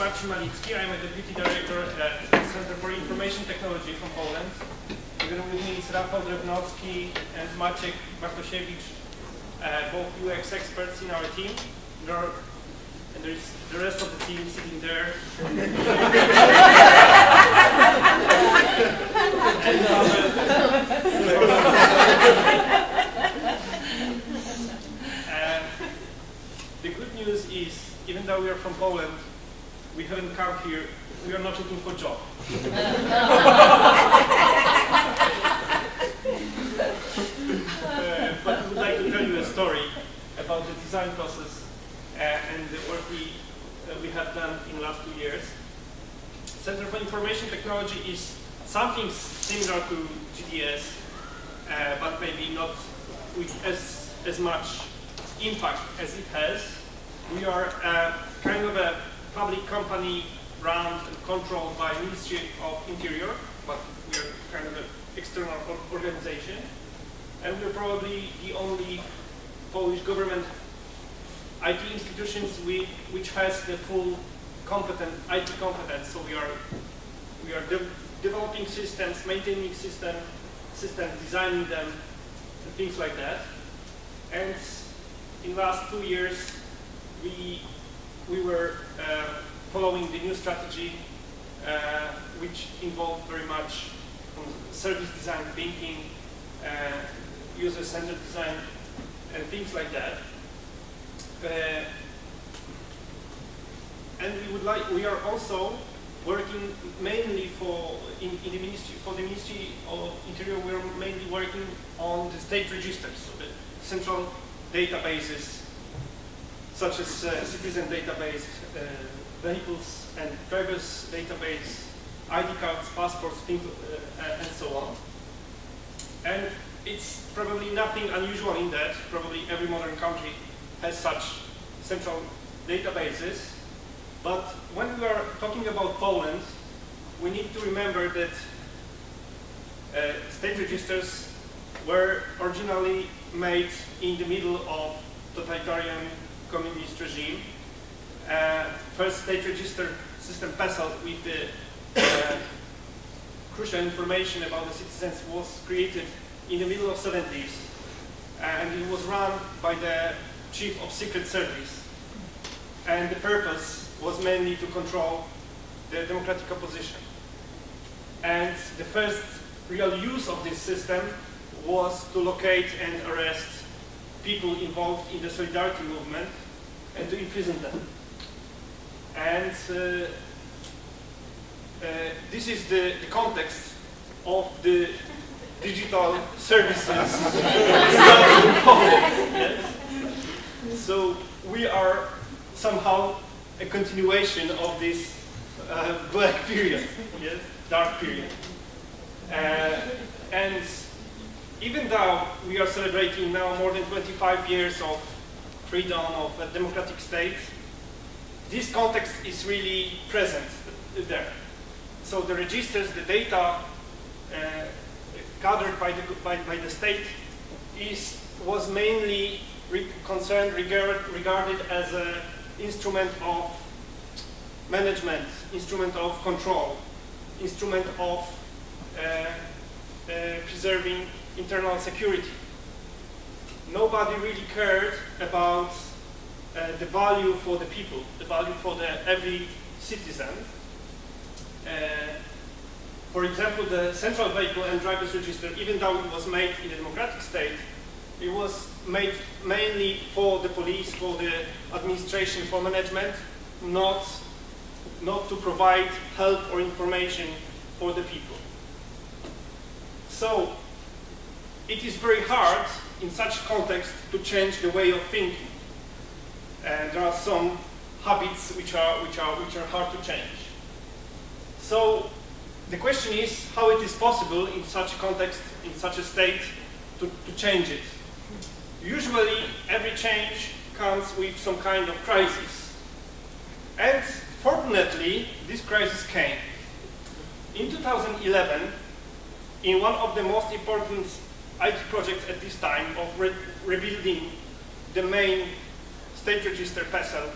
Marcin Malicki. I'm a Deputy Director at Center for Information Technology from Poland. Together with me is Rafał Drewnowski and Maciej Bartosiewicz, both UX experts in our team. And there is the rest of the team sitting there. The good news is, even though we are from Poland, we haven't come here, we are not looking for a job. But we would like to tell you a story about the design process and the work we have done in the last 2 years. Center for Information Technology is something similar to GDS, but maybe not with as much impact as it has. We are kind of a public company run and controlled by Ministry of Interior, but we are kind of an external organization. And we're probably the only Polish government IT institutions which has the full IT competence. So we are developing systems, maintaining systems, designing them, and things like that. And in the last 2 years, we were following the new strategy, which involved very much service design thinking, user-centered design, and things like that. And we are also working mainly for the Ministry of Interior. We are mainly working on the state registers, so the central databases, such as citizen database, vehicles and drivers database, ID cards, passports, things, and so on. And it's probably nothing unusual in that. Probably every modern country has such central databases. But when we are talking about Poland, we need to remember that state registers were originally made in the middle of totalitarian communist regime. First state register system PESEL with the crucial information about the citizens was created in the middle of the 70s, and it was run by the Chief of Secret Service. And the purpose was mainly to control the democratic opposition. And the first real use of this system was to locate and arrest people involved in the solidarity movement and to imprison them. And this is the context of the digital services started in Poland. Yes? So we are somehow a continuation of this black period, yes? Dark period. And even though we are celebrating now more than 25 years of freedom of a democratic state, this context is really present there. So the registers, the data gathered by the state was mainly regarded as an instrument of management, instrument of control, instrument of preserving internal security. Nobody really cared about the value for the people, the value for every citizen. For example, the central vehicle and drivers register, even though it was made in a democratic state, it was made mainly for the police, for the administration, for management, not to provide help or information for the people. So it is very hard in such context to change the way of thinking. There are some habits which are hard to change. So the question is how it is possible in such a context, in such a state, to change it. Usually every change comes with some kind of crisis. And fortunately, this crisis came. In 2011, in one of the most important IT projects at this time of rebuilding the main state register PESEL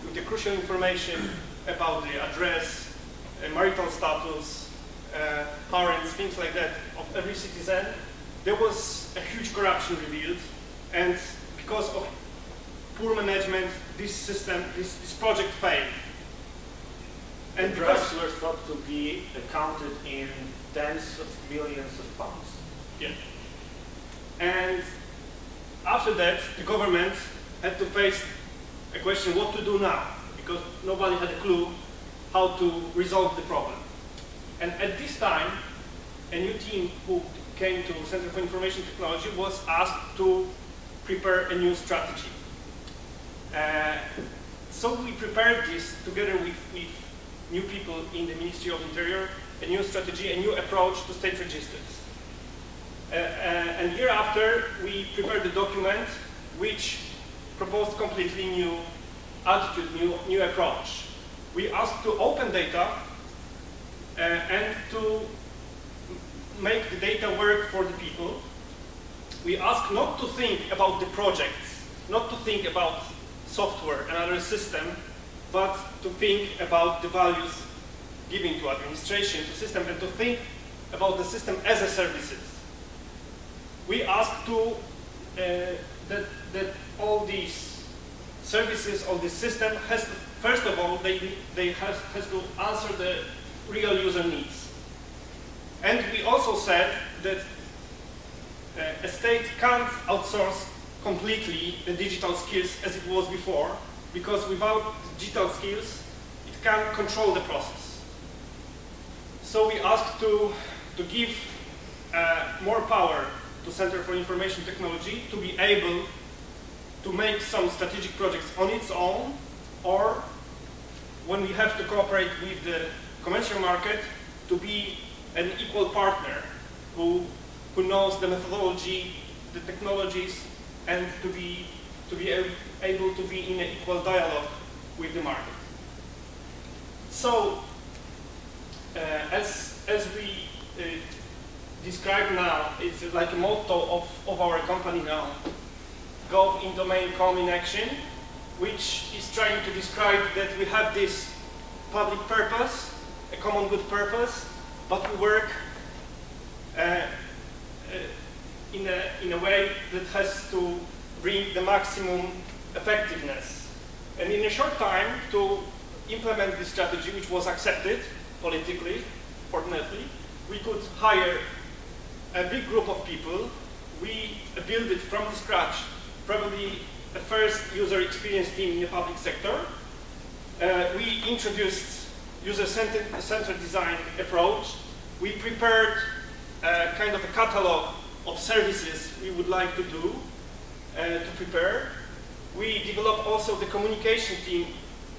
with the crucial information about the address, marital status, parents, things like that of every citizen, there was a huge corruption revealed, and because of poor management, this project failed. And the drugs were thought to be accounted in tens of millions of pounds. Yeah. And after that, the government had to face a question what to do now, because nobody had a clue how to resolve the problem. And at this time, a new team who came to Center for Information Technology was asked to prepare a new strategy. So we prepared this together with new people in the Ministry of Interior, a new strategy, a new approach to state registers. And year after, we prepared a document which proposed completely new attitude, new approach. We asked to open data and to make the data work for the people. We asked not to think about the projects, not to think about software and other system, but to think about the values given to administration, to system, and to think about the system as a services. We asked to that all these services, all this system has to, first of all, they has to answer the real user needs. And we also said that a state can't outsource completely the digital skills as it was before, because without digital skills, it can't control the process. So we asked to give more power to Center for Information Technology to be able to make some strategic projects on its own, or when we have to cooperate with the commercial market, to be an equal partner who knows the methodology, the technologies, and to be able to be in an equal dialogue with the market. So, as we describe now, it's like a motto of our company now, Go in domain, come in action, which is trying to describe that we have this public purpose, a common good purpose, but we work in a way that has to bring the maximum effectiveness. And in a short time, to implement this strategy, which was accepted politically, fortunately, we could hire a big group of people. We built it from scratch, probably the first user experience team in the public sector. We introduced user-centered design approach. We prepared kind of a catalog of services we would like to do, to prepare. We developed also the communication team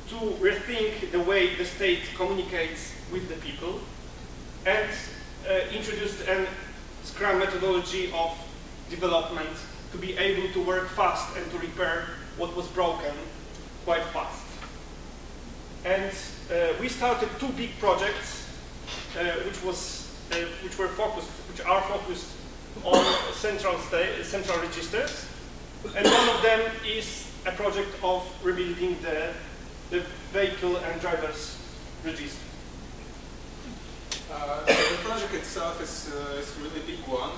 to rethink the way the state communicates with the people, and introduced a Scrum methodology of development to be able to work fast and to repair what was broken quite fast. And we started two big projects which are focused on central registers, and one of them is a project of rebuilding the vehicle and driver's register. So the project itself is a really big one.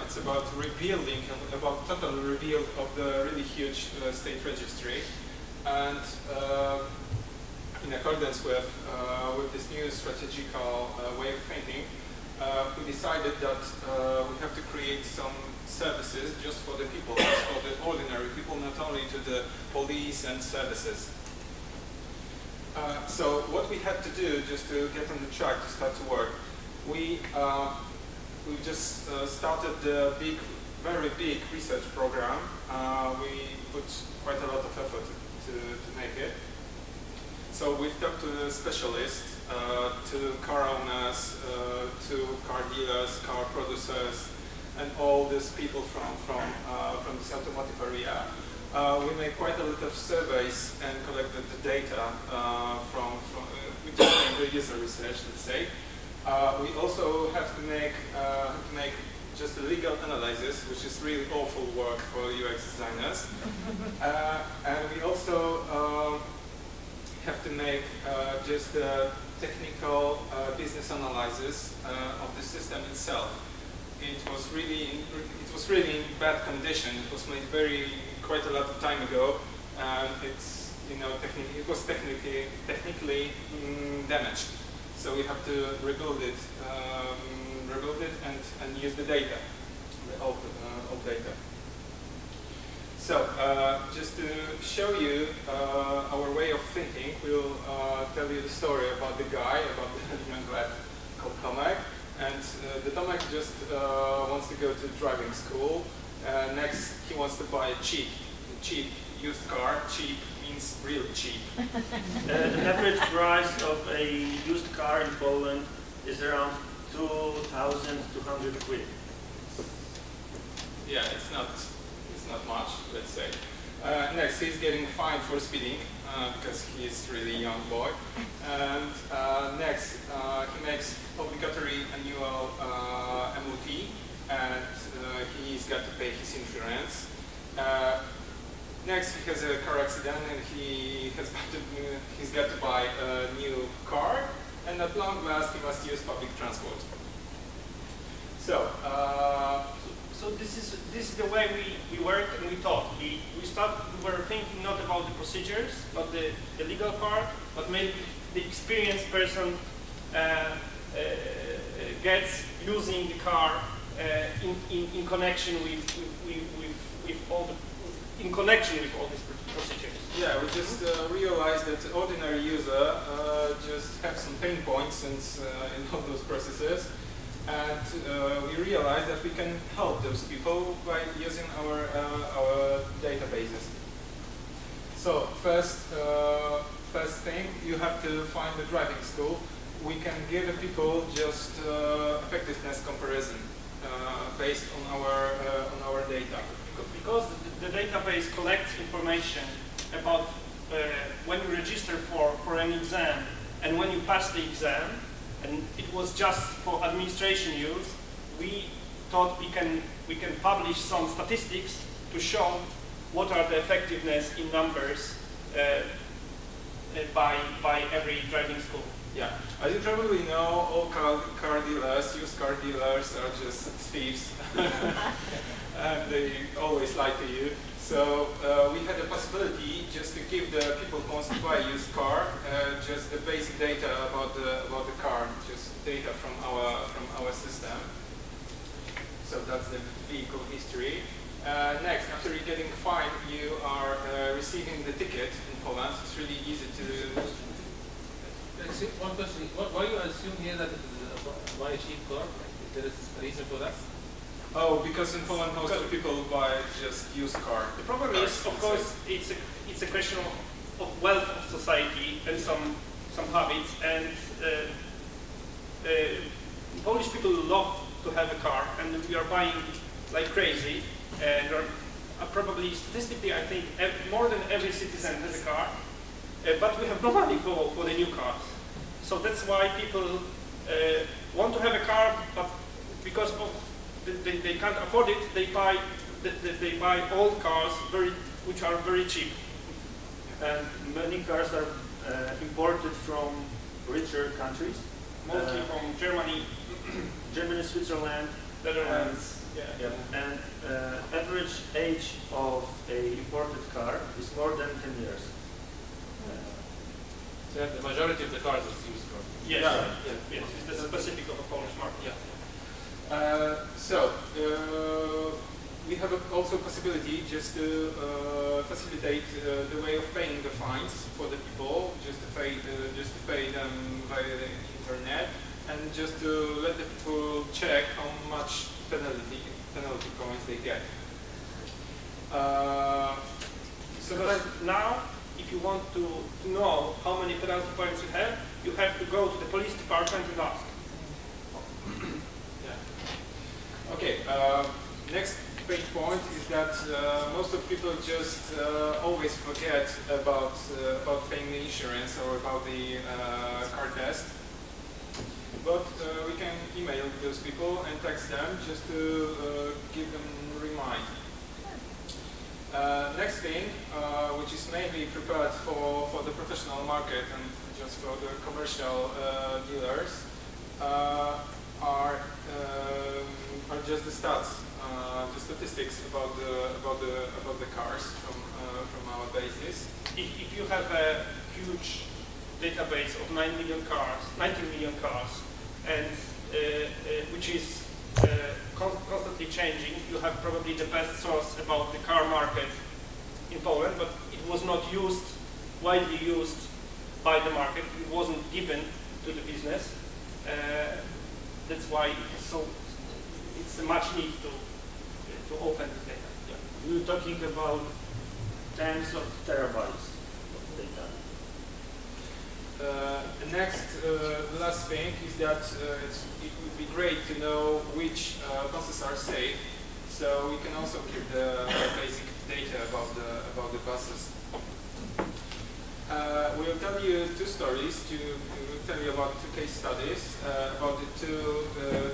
It's about rebuilding, about total rebuild of the really huge state registry, and in accordance with this new strategical way of thinking, we decided that we have to create some services just for the people, just for the ordinary people, not only to the police and services. So what we had to do just to get on the track to start to work, we just started the very big research program. We put quite a lot of effort to make it. So we've talked to the specialists, to car owners, to car dealers, car producers, and all these people from this automotive area. We made quite a lot of surveys and collected the data we just made the user research, let's say. We also have to make just a legal analysis, which is really awful work for UX designers. And we also have to make just technical business analysis of the system itself. It was really in bad condition. It was made quite a lot of time ago, and it was technically damaged. So we have to rebuild it and use the data, the old data. So just to show you our way of thinking, we'll tell you the story about the guy, about the young lad called Tomek. And the Tomek just wants to go to driving school. Next, he wants to buy a cheap used car. Cheap means really cheap. The average price of a used car in Poland is around 2,200 quid. Yeah, it's not much, let's say. Next, he's getting fined for speeding because he's really young boy. And next, he makes obligatory annual MOT, and he's got to pay his insurance. Next, he has a car accident, and he's got to buy a new car, and at long last, he must use public transport. So. So this is the way we work and we thought. We were thinking not about the procedures, but the legal part, but maybe the experienced person gets using the car in connection with all these procedures. Yeah, we just realized that the ordinary user just have some pain points in all those processes. And we realized that we can help those people by using our databases. So first thing, you have to find a driving school. We can give the people just effectiveness comparison based on our data. Because the database collects information about when you register for an exam and when you pass the exam. And it was just for administration use. We thought we can publish some statistics to show what are the effectiveness in numbers by every driving school. Yeah, as you probably know, all car dealers, used car dealers, are just thieves, and they always lie to you. So we had a possibility just to give the people who want to buy a used car just the basic data about the car, just data from our system. So that's the vehicle history. Next, after you're getting fined, you are receiving the ticket in Poland. It's really easy to. One question: why you assume here that it is buy a cheap car? There is a reason for that? Oh, because in Poland most of people buy just used car. The problem is, of course, it's a question of wealth of society and some habits. And Polish people love to have a car, and we are buying like crazy. And probably statistically, I think more than every citizen has a car, but we have no money for the new cars. So that's why people want to have a car, but because of they can't afford it, they buy old cars which are very cheap. And many cars are imported from richer countries. Mostly from Germany, Switzerland, Netherlands. Yeah. And average age of a imported car is more than 10 years. So the majority of the cars is used car. Yes, Yeah. Yes, it's the specific of a Polish market. Yeah. We have also possibility just to facilitate the way of paying the fines for the people, just to pay them via the internet, and just to let the people check how much penalty points they get. Because now, if you want to know how many penalty points you have to go to the police department and ask. Okay, next big point is that most of people just always forget about paying the insurance or about the car test. But we can email those people and text them just to give them a reminder. Next thing, which which is mainly prepared for the professional market and just for the commercial dealers, are just the stats, the statistics about the cars from our basis. If you have a huge database of 19 million cars, and which is constantly changing, you have probably the best source about the car market in Poland, but it was not widely used by the market. It wasn't given to the business. That's why it's a much need to open the data. Yeah. You're talking about tens of terabytes of data. The last thing is that it would be great to know which buses are safe, so we can also give the basic data about the buses. We'll tell you two stories to tell you about two case studies about the two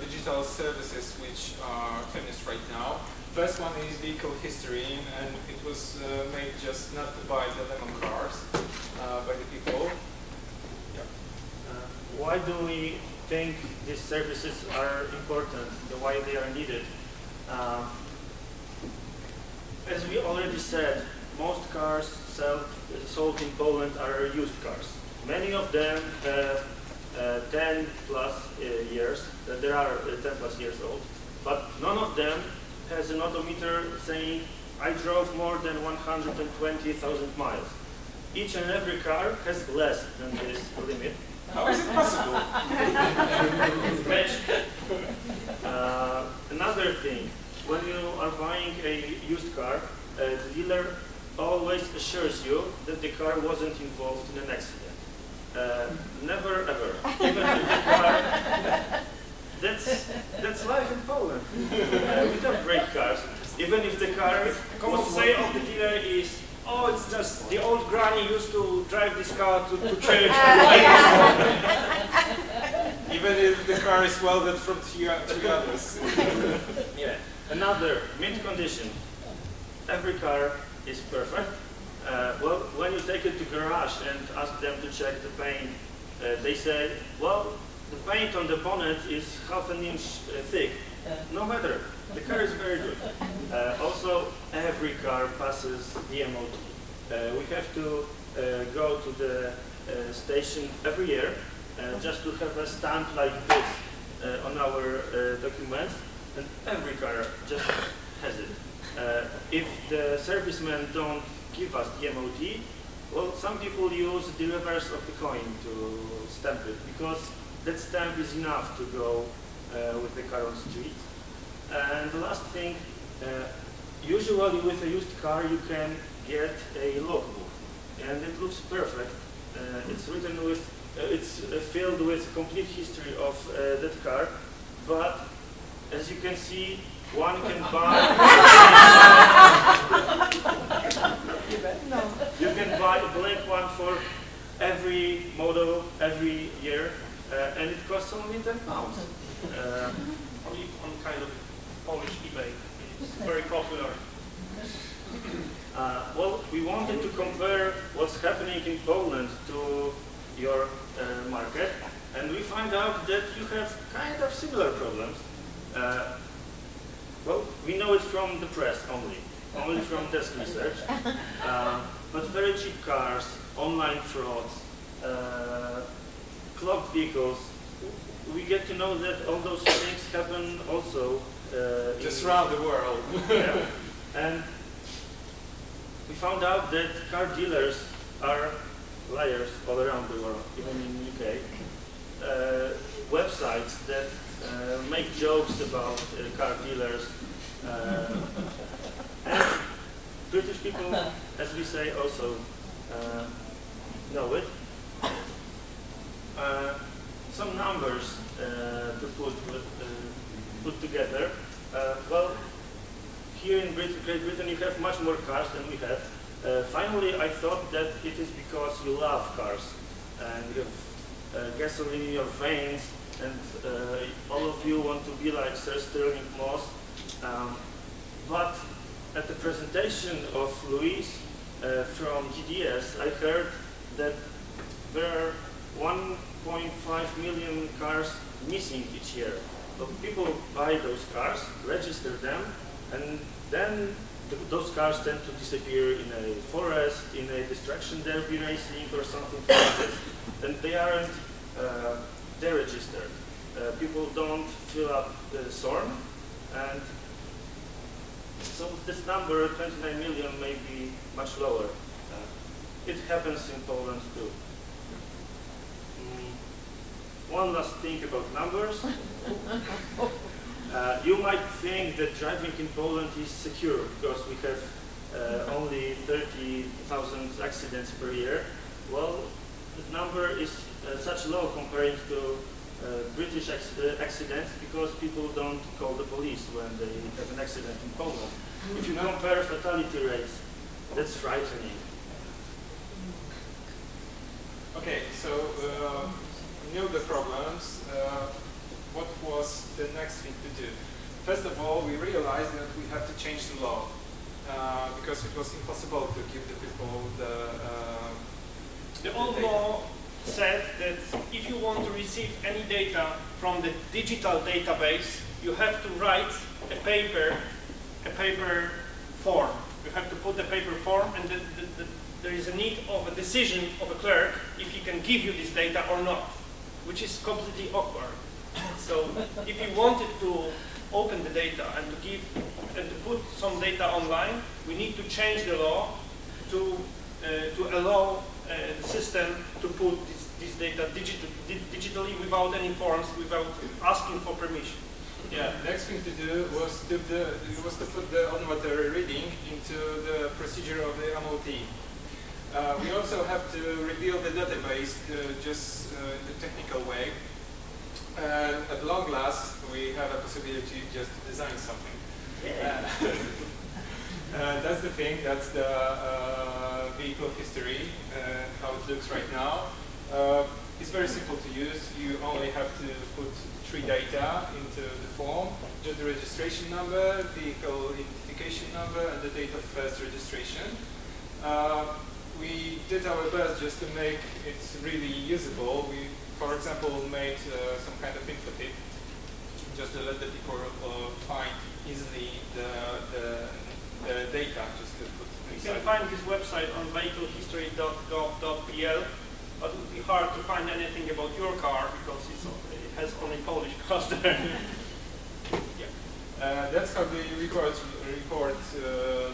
digital services which are finished right now. First one is vehicle history, and it was made just not to buy the lemon cars by the people. Why do we think these services are important? Why they are needed? As we already said, most cars sold in Poland are used cars. Many of them have 10 plus years. There are 10 plus years old, but none of them has an odometer saying I drove more than 120,000 miles. Each and every car has less than this limit. How is it possible? Another thing, when you are buying a used car, the dealer always assures you that the car wasn't involved in an accident. Never ever. Even if the car, that's life in Poland. We don't break cars. Even if the car, Common say of the dealer is, oh, it's just the old granny used to drive this car to church. Even if the car is welded from three others. Yeah. Another mint condition. Every car is perfect. Well, when you take it to garage and ask them to check the paint, they say, well, the paint on the bonnet is half an inch thick. No matter, the car is very good. Also, every car passes the MOT. We have to go to the station every year just to have a stamp like this on our documents, and every car just has it. If the servicemen don't give us the MOT, well, some people use the reverse of the coin to stamp it, because that stamp is enough to go with the car on the street. And the last thing, usually with a used car you can get a logbook, and it looks perfect. It's written with, it's filled with complete history of that car, but as you can see, one can buy. You can buy a blank one for every model, every year, and it costs only £10. Only on kind of Polish eBay. It's very popular. Well, we wanted to compare what's happening in Poland to your market, and we find out that you have kind of similar problems. Well, we know it from the press only from desk research, but very cheap cars, online frauds, clogged vehicles. We get to know that all those things happen also just around the world. Yeah. And we found out that car dealers are liars all around the world, even in UK. Websites that make jokes about car dealers. And British people, as we say, also know it. Some numbers to put together. Well, here in Great Britain you have much more cars than we have. Finally, I thought that it is because you love cars and you have gasoline in your veins, and all of you want to be like Sir Stirling Moss. But at the presentation of Louise, from GDS, I heard that there are 1.5 million cars missing each year. So people buy those cars, register them, and then those cars tend to disappear in a forest, in a destruction derby racing or something like this. And they aren't deregistered. People don't fill up the SORM, and so this number, 29 million, may be much lower. It happens in Poland too. One last thing about numbers. You might think that driving in Poland is secure because we have only 30,000 accidents per year. Well, the number is such low compared to British accidents because people don't call the police when they have an accident in Poland. If you compare fatality rates, that's frightening. Okay, so we knew the problems. What was the next thing to do? First of all, we realized that we had to change the law because it was impossible to give the people The old law said that if you want to receive any data from the digital database, you have to write a paper form. You have to put the paper form, and there is a need of a decision of a clerk if he can give you this data or not, which is completely awkward. So if you wanted to open the data and to give and to put some data online, we need to change the law to allow the system to put this data digitally without any forms, without asking for permission. Yeah, next thing to do was to put the odometer reading into the procedure of the MOT. We also have to rebuild the database just in the technical way. And at long last, we have a possibility just to design something. That's the thing, that's the vehicle history, how it looks right now. It's very simple to use. You only have to put 3 data into the form, just the registration number, vehicle identification number, and the date of first registration. We did our best just to make it really usable. We, for example, made some kind of infotip just to let the people find easily the data just to put inside. You can find this website on vehiclehistory.gov.pl, but it would be hard to find anything about your car because it has only Polish cars there. Yeah. That's how the report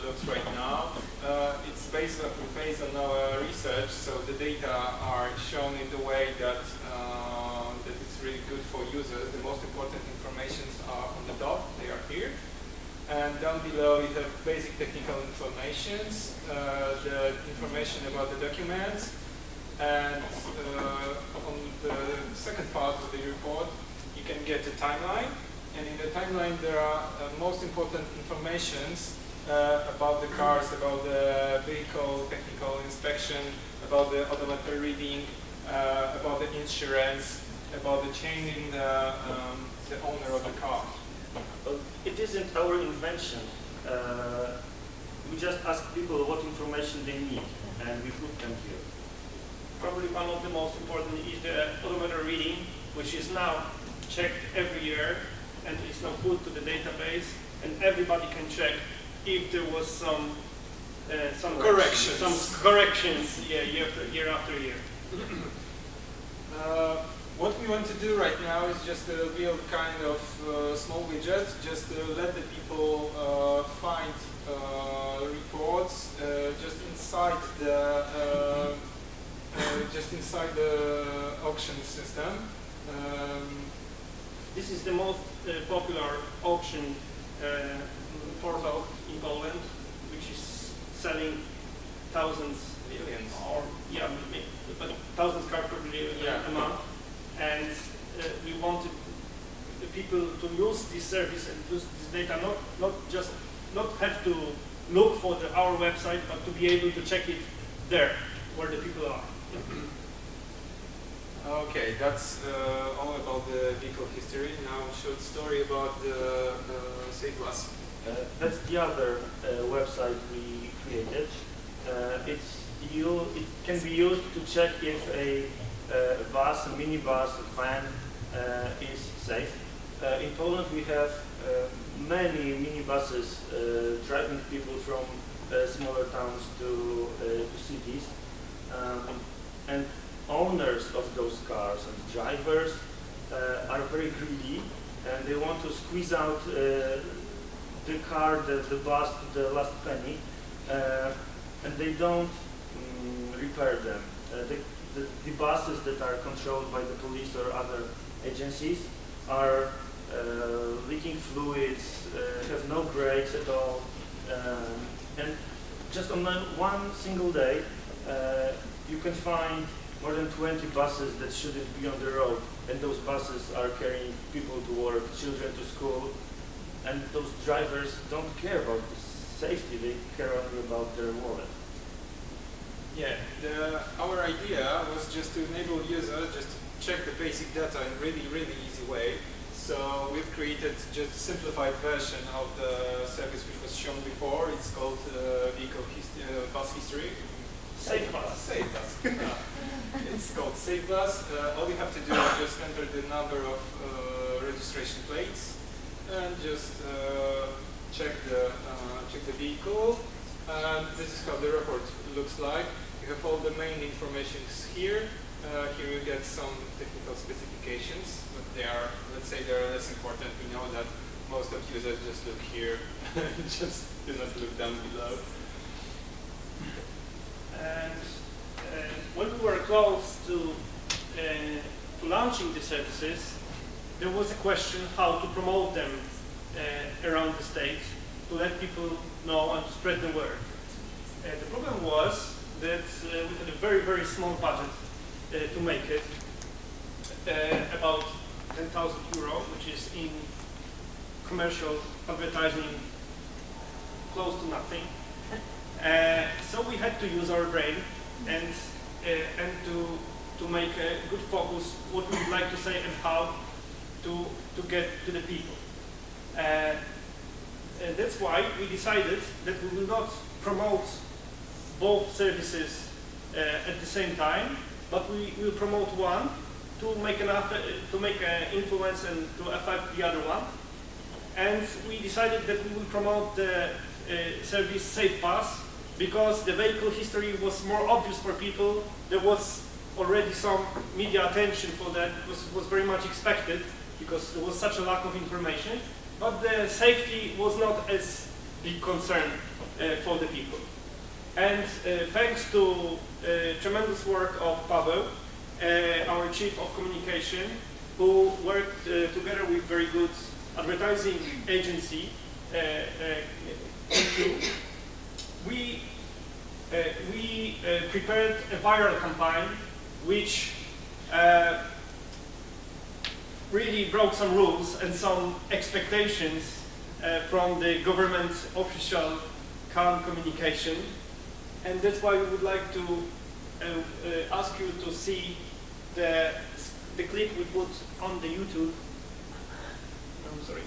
looks right now. It's based on our research, so the data are shown in the way that that it's really good for users. The most important informations are on the top; they are here, and down below you have basic technical informations, the information about the documents, and on the second part of the report you can get a timeline. And in the timeline, there are most important informations about the cars, about the vehicle technical inspection, about the odometer reading, about the insurance, about the changing the owner of the car. It isn't our invention. We just ask people what information they need, and we put them here. Probably one of the most important is the odometer reading, which is now checked every year. And it's now put to the database, and everybody can check if there was some corrections, yeah, year after year. What we want to do right now is just to build kind of small widget, just to let the people find reports just inside the auction system. This is the most popular auction portal in Poland, which is selling millions, or yeah, but thousands cars probably a month. And we wanted the people to use this service and use this data, not have to look for our website, but to be able to check it there, where the people are. Okay, that's all about the vehicle history. Now, short story about the Save Us. That's the other website we created. it can be used to check if a bus, a minibus, a van is safe. In Poland we have many minibuses driving people from smaller towns to cities. And owners of those cars and drivers are very greedy, and they want to squeeze out the car, the bus, to the last penny, and they don't repair them. The buses that are controlled by the police or other agencies are leaking fluids, have no brakes at all, and just on one single day you can find more than 20 buses that shouldn't be on the road, and those buses are carrying people to work, children to school, and those drivers don't care about the safety, they care only about their wallet. Yeah, our idea was just to enable users just to check the basic data in really easy way. So we've created just a simplified version of the service which was shown before. It's called bus history. Safe Bus. Safe Bus. It's called Safe Bus. All you have to do is just enter the number of registration plates and just check the vehicle. And this is how the report looks like. You have all the main information here. Here you get some technical specifications, but they are, let's say, they are less important. We know that most of users just look here, just do not look down below. And when we were close to launching the services, there was a question how to promote them around the state, to let people know and to spread the word. The problem was that we had a very small budget to make it, about 10,000 euro, which is in commercial advertising close to nothing. So we had to use our brain and to make a good focus what we would like to say and how to get to the people. That's why we decided that we will not promote both services at the same time, but we will promote one to make an influence and to affect the other one. And we decided that we will promote the service Safe Bus because the vehicle history was more obvious for people. There was already some media attention for that. It was very much expected because there was such a lack of information. But the safety was not as big concern for the people. And thanks to tremendous work of Paweł, our chief of communication, who worked together with very good advertising agency, we prepared a viral campaign which really broke some rules and some expectations from the government official calm communication. And that's why we would like to ask you to see the clip we put on the YouTube. I'm sorry.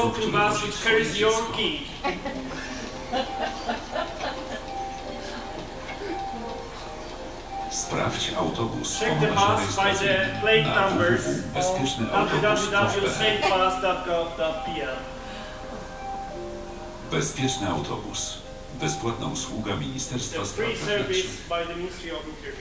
token bus which carries your key. Sprawdź autobus Check the bus by the plate numbers on www.safebus.gov.pl. Bezpieczny autobus. Bezpłatna usługa Ministerstwa The Spraw free service Wewnętrznych. by the Ministry of Interior.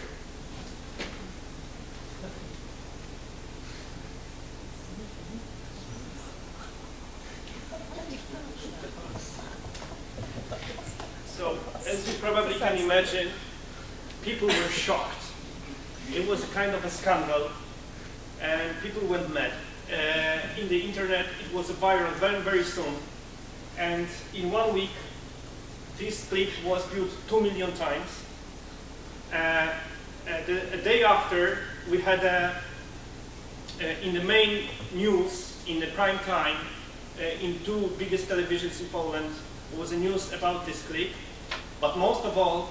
So, as you probably can imagine, people were shocked. It was a kind of a scandal, and people went mad. In the internet, it was viral very, very soon. And in 1 week, this clip was viewed 2 million times. A day after, we had in the main news, in the prime time, in 2 biggest televisions in Poland, there was a news about this clip. But most of all,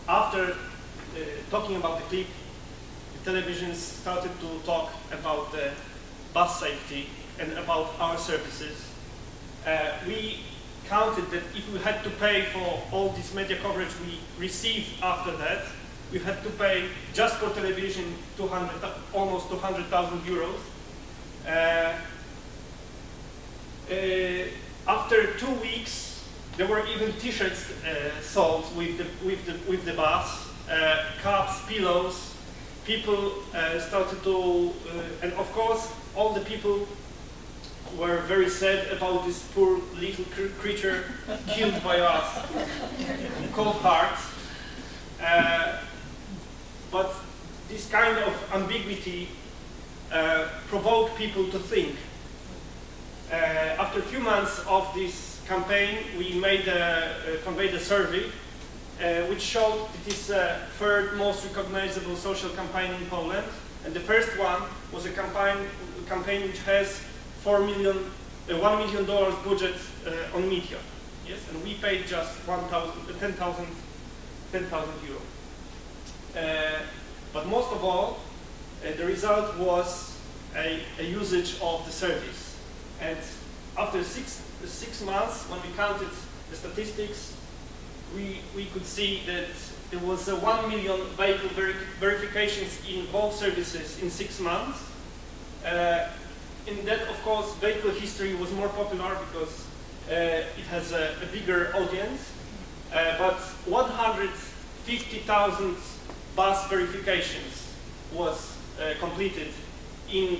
after talking about the clip, the televisions started to talk about the bus safety and about our services. We counted that if we had to pay for all this media coverage we received after that, we had to pay just for television almost 200,000 euros. After 2 weeks, there were even T-shirts sold with the bus, cups, pillows. People started to, and of course, all the people were very sad about this poor little creature killed by us, cold heart. But this kind of ambiguity provoked people to think. After a few months of this campaign, we conveyed a survey which showed it is the third most recognizable social campaign in Poland. And the first one was a campaign which has $1 million budget on media. Yes, and we paid just 10,000 euro. But most of all, the result was a usage of the service. And after six months, when we counted the statistics, we could see that there was 1 million vehicle verifications in both services in 6 months. In that, of course, vehicle history was more popular because it has a bigger audience. But 150,000 bus verifications was completed in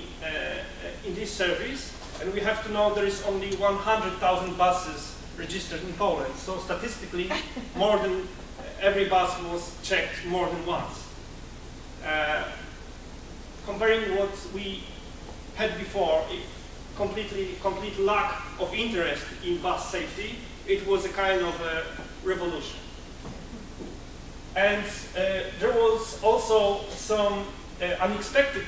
this service. And we have to know there is only 100,000 buses registered in Poland. So statistically, more than every bus was checked more than once. Comparing what we had before, complete lack of interest in bus safety, it was a kind of a revolution. And there was also some unexpected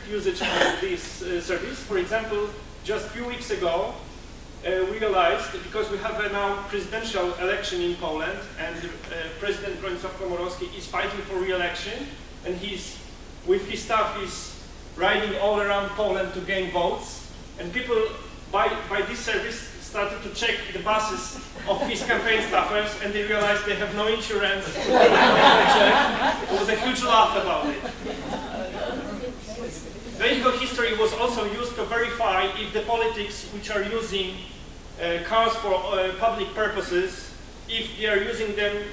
usage of this service. For example, just a few weeks ago, we realized that because we have now presidential election in Poland, and President Bronisław Komorowski is fighting for re-election, and with his staff is riding all around Poland to gain votes, and people by this service started to check the buses of his campaign staffers, and they realized they have no insurance. There was a huge laugh about it. Vehicle history was also used to verify if the politics which are using cars for public purposes, if they are using them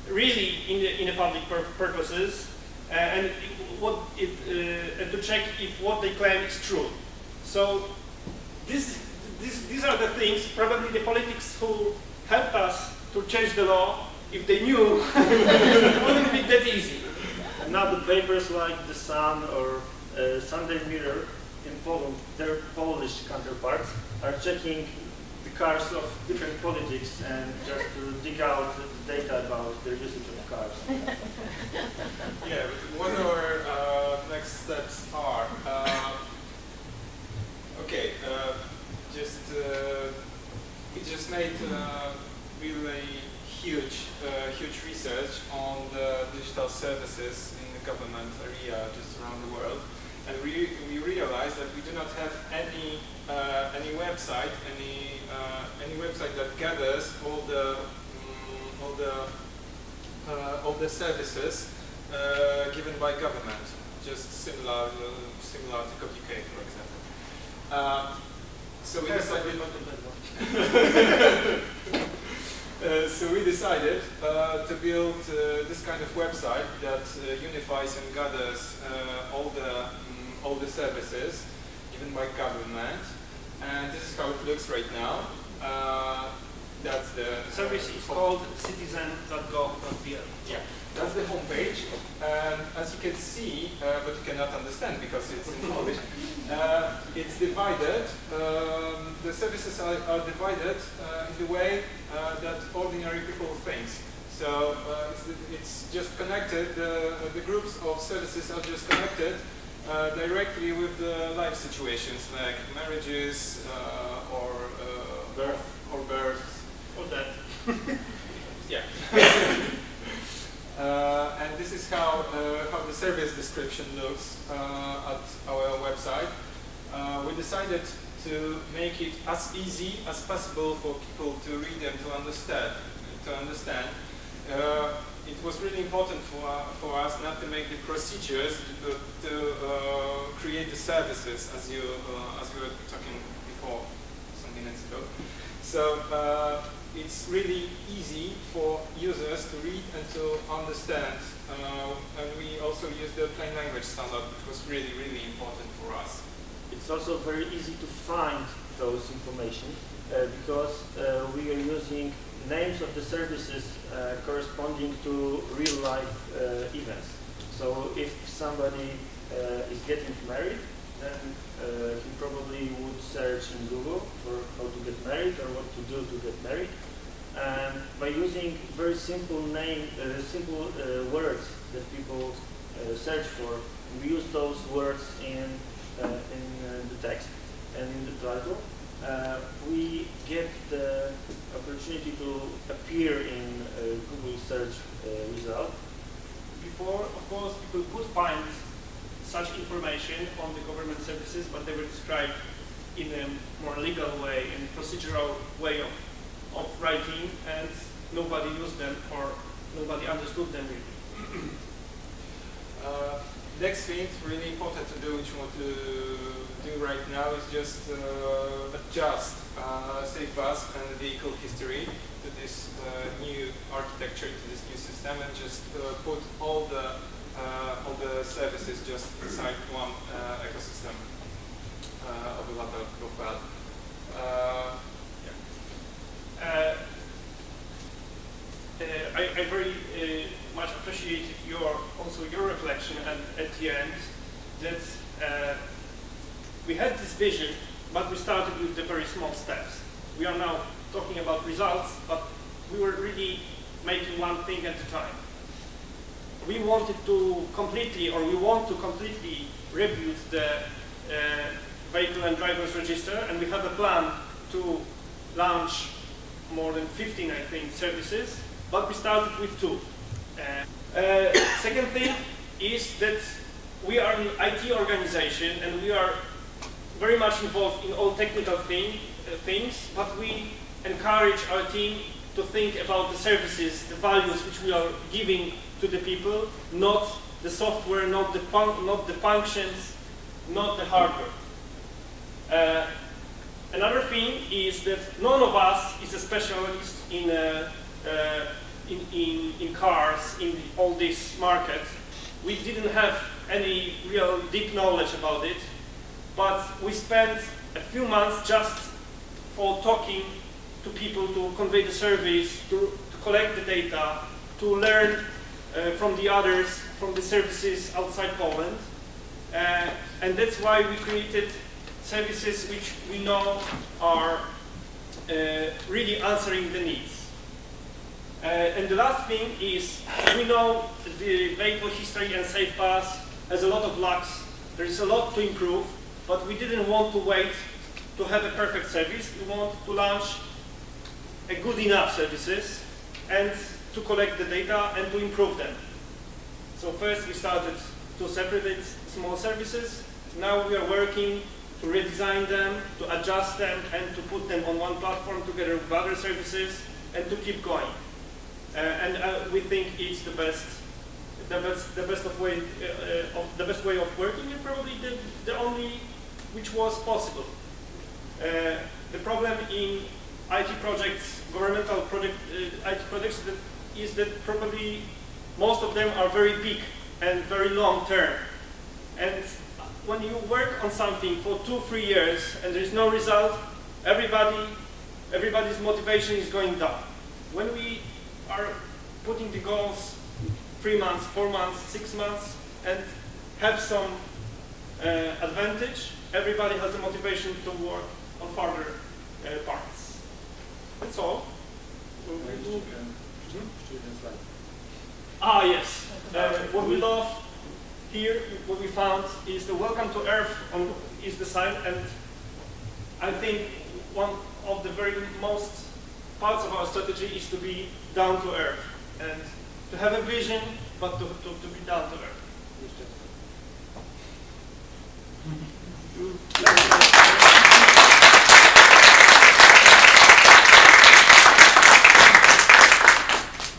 really in the public purposes, and to check if what they claim is true. So these are the things, probably the politics who helped us to change the law, if they knew, it wouldn't be that easy. Now the papers like The Sun or Sunday Mirror in Poland, their Polish counterparts, are checking the cars of different politics and just to dig out the data about their usage of cars. Yeah, but what our next steps are? Okay, we just made really huge research on the digital services in the government area just around the world, and we realized that we do not have any any website that gathers all the services given by government, just similar to COI, for example. So we decided. So we decided to build this kind of website that unifies and gathers all the services given by government, and this is how it looks right now. That's the service is called citizen.gov.pl. Yeah, that's the homepage, and as you can see, but you cannot understand because it's in Polish. It's divided. The services are divided in the way that ordinary people think. So it's just connected. The groups of services are just connected directly with the life situations like marriages or births. Or that. Yeah. And this is how the service description looks at our website. We decided to make it as easy as possible for people to read and to understand. It was really important for us not to make the procedures to create the services, as you were talking before, some minutes ago. So it's really easy for users to read and to understand. And we also use the plain language standard, which was really, really important for us. It's also very easy to find those information because we are using names of the services corresponding to real-life events. So if somebody is getting married, then he probably would search in Google for how to get married or what to do to get married. And by using very simple words that people search for, we use those words in the text and in the title. We get the opportunity to appear in Google search result. Before, of course, people could find such information on the government services, but they were described in a more legal way and procedural way of writing, and nobody used them or nobody understood them really. Next thing really important to do, which we want to do right now, is just adjust Safe Bus and vehicle history to this new architecture, to this new system, and just put all the services just inside one ecosystem of a lot of profile. I very much appreciate your reflection at the end that we had this vision, but we started with the very small steps. We are now talking about results, but we were really making one thing at a time. We wanted to completely, or we want to completely rebuild the vehicle and driver's register, and we have a plan to launch more than 15, I think, services, but we started with 2. Second thing is that we are an IT organization and we are very much involved in all technical things, but we encourage our team to think about the services, the values which we are giving to the people, not the software, not the functions, not the hardware. Another thing is that none of us is a specialist in cars, in all this market. We didn't have any real deep knowledge about it, but we spent a few months just for talking to people, to convey the service, to collect the data, to learn from the others, from the services outside Poland. And that's why we created services which we know are really answering the needs. And the last thing is, we know the vehicle history and Safe Bus has a lot of lacks. There is a lot to improve, but we didn't want to wait to have a perfect service. We want to launch a good enough services and to collect the data and to improve them. So first we started to separate small services. Now we are working to redesign them, to adjust them, and to put them on one platform together with other services, and to keep going. We think it's the best way of working, and probably the only which was possible. The problem in IT projects, governmental IT projects, is that probably most of them are very big and very long term. And when you work on something for 2-3 years and there is no result, everybody's motivation is going down. When we are putting the goals 3 months, 4 months, 6 months, and have some advantage, everybody has the motivation to work on further parts. That's all. Ah, yes. What we love here, what we found is the welcome to Earth is the sign, and I think one of the very most parts of our strategy is to be down to earth and to have a vision, but to be down to earth.